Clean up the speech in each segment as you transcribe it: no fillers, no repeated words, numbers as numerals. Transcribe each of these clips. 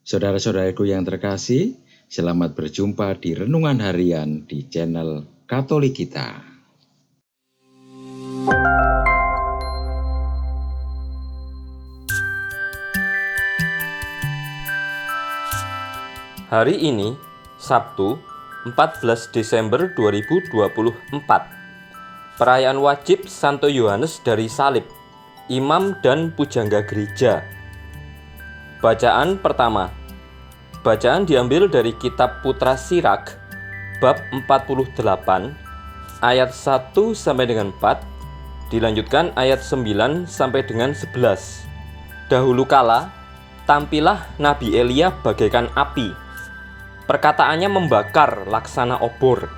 Saudara-saudaraku yang terkasih, selamat berjumpa di Renungan Harian di channel Katolik kita. Hari ini, Sabtu, 14 Desember 2024. Perayaan wajib Santo Yohanes dari Salib, Imam dan Pujangga Gereja. Bacaan pertama. Bacaan diambil dari kitab Putra Sirak, bab 48, ayat 1 sampai dengan 4, dilanjutkan ayat 9 sampai dengan 11. Dahulu kala, tampillah Nabi Elia bagaikan api. Perkataannya membakar laksana obor.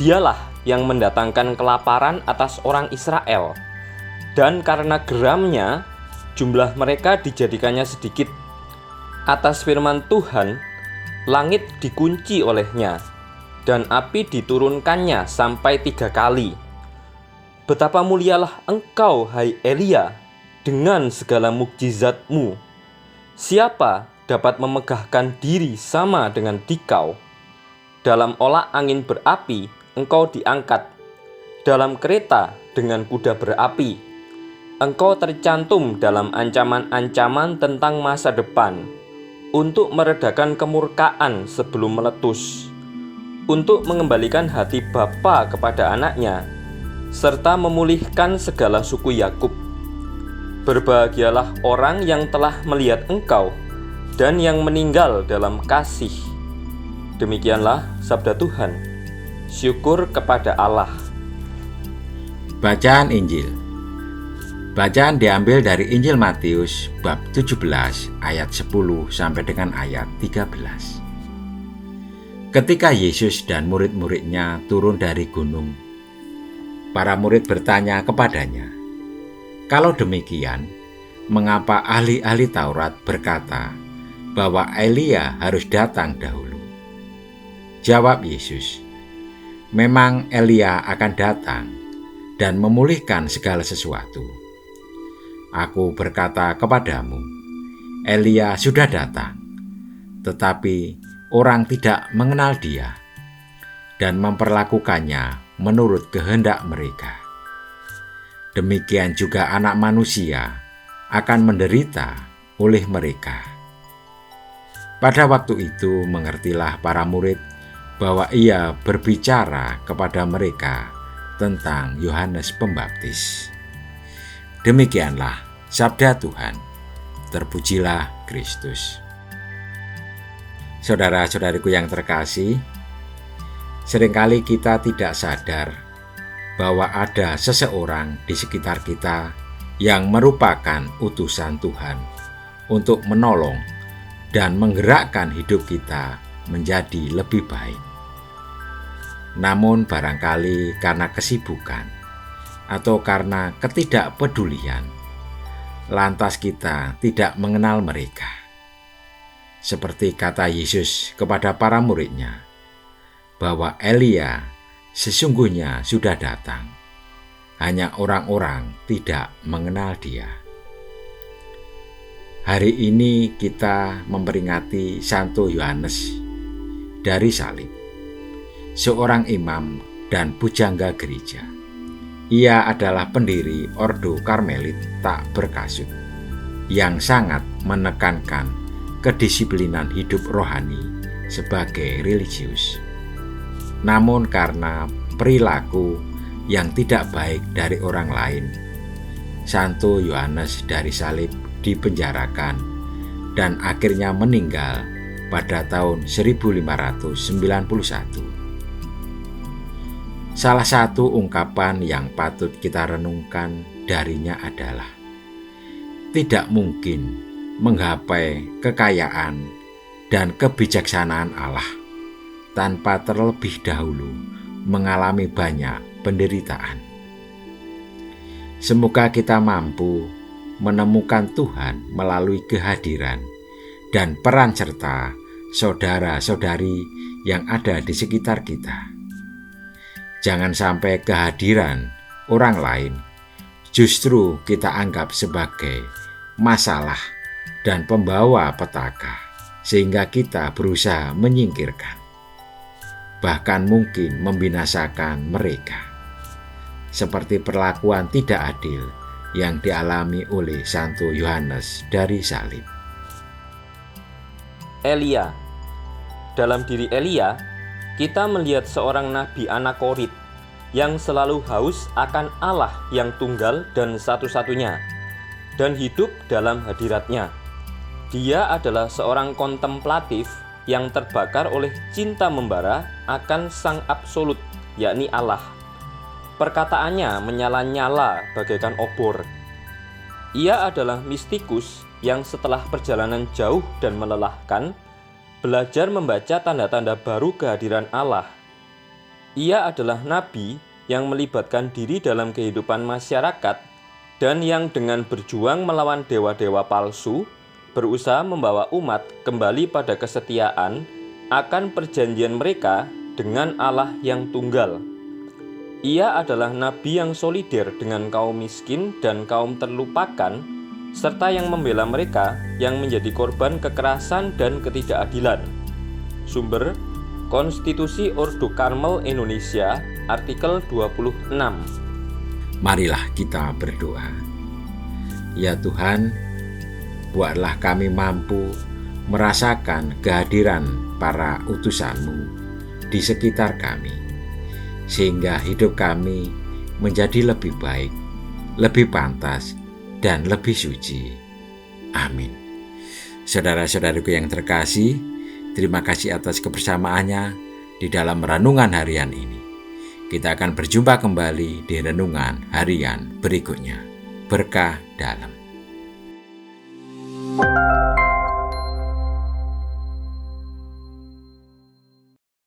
Dialah yang mendatangkan kelaparan atas orang Israel, dan karena geramnya, jumlah mereka dijadikannya sedikit. Atas firman Tuhan, langit dikunci olehnya, dan api diturunkannya sampai 3 kali. Betapa mulialah engkau, hai Elia, dengan segala mukjizatmu. Siapa dapat memegahkan diri sama dengan dikau? Dalam olak angin berapi, engkau diangkat. Dalam kereta dengan kuda berapi, engkau tercantum dalam ancaman-ancaman tentang masa depan, untuk meredakan kemurkaan sebelum meletus, untuk mengembalikan hati bapa kepada anaknya, serta memulihkan segala suku Yakub. Berbahagialah orang yang telah melihat engkau dan yang meninggal dalam kasih. Demikianlah sabda Tuhan. Syukur kepada Allah. Bacaan Injil. Bacaan diambil dari Injil Matius bab 17 ayat 10 sampai dengan ayat 13. Ketika Yesus dan murid-muridnya turun dari gunung, para murid bertanya kepadanya, "Kalau demikian, mengapa ahli-ahli Taurat berkata bahwa Elia harus datang dahulu?" Jawab Yesus, "Memang Elia akan datang dan memulihkan segala sesuatu. Aku berkata kepadamu, Elia sudah datang, tetapi orang tidak mengenal dia dan memperlakukannya menurut kehendak mereka. Demikian juga Anak Manusia akan menderita oleh mereka." Pada waktu itu mengertilah para murid bahwa ia berbicara kepada mereka tentang Yohanes Pembaptis. Demikianlah sabda Tuhan. Terpujilah Kristus. Saudara-saudariku yang terkasih, seringkali kita tidak sadar bahwa ada seseorang di sekitar kita yang merupakan utusan Tuhan untuk menolong dan menggerakkan hidup kita menjadi lebih baik. Namun barangkali karena kesibukan atau karena ketidakpedulian, lantas kita tidak mengenal mereka. Seperti kata Yesus kepada para muridnya, bahwa Elia sesungguhnya sudah datang, hanya orang-orang tidak mengenal dia. Hari ini kita memperingati Santo Yohanes dari Salib, seorang imam dan pujangga gereja. Ia adalah pendiri Ordo Karmelit tak berkasut yang sangat menekankan kedisiplinan hidup rohani sebagai religius. Namun karena perilaku yang tidak baik dari orang lain, Santo Yohanes dari Salib dipenjarakan dan akhirnya meninggal pada tahun 1591. Salah satu ungkapan yang patut kita renungkan darinya adalah, tidak mungkin menggapai kekayaan dan kebijaksanaan Allah tanpa terlebih dahulu mengalami banyak penderitaan. Semoga kita mampu menemukan Tuhan melalui kehadiran dan peran serta saudara-saudari yang ada di sekitar kita. Jangan sampai kehadiran orang lain justru kita anggap sebagai masalah dan pembawa petaka, sehingga kita berusaha menyingkirkan, bahkan mungkin membinasakan mereka, seperti perlakuan tidak adil yang dialami oleh Santo Yohanes dari salib. Elia. Dalam diri Elia, kita melihat seorang nabi Anakorit yang selalu haus akan Allah yang tunggal dan satu-satunya, dan hidup dalam hadiratnya. Dia adalah seorang kontemplatif yang terbakar oleh cinta membara akan Sang Absolut, yakni Allah. Perkataannya menyala-nyala bagaikan obor. Ia adalah mistikus yang setelah perjalanan jauh dan melelahkan, belajar membaca tanda-tanda baru kehadiran Allah. Ia adalah nabi yang melibatkan diri dalam kehidupan masyarakat dan yang dengan berjuang melawan dewa-dewa palsu, berusaha membawa umat kembali pada kesetiaan akan perjanjian mereka dengan Allah yang tunggal. Ia adalah nabi yang solider dengan kaum miskin dan kaum terlupakan, serta yang membela mereka yang menjadi korban kekerasan dan ketidakadilan. Sumber: Konstitusi Ordo Karmel Indonesia, artikel 26. Marilah kita berdoa. Ya Tuhan, buatlah kami mampu merasakan kehadiran para utusan-Mu di sekitar kami, sehingga hidup kami menjadi lebih baik, lebih pantas, dan lebih suci. Amin. Saudara-saudaraku yang terkasih, terima kasih atas kebersamaannya di dalam renungan harian ini. Kita akan berjumpa kembali di renungan harian berikutnya. Berkah dalam.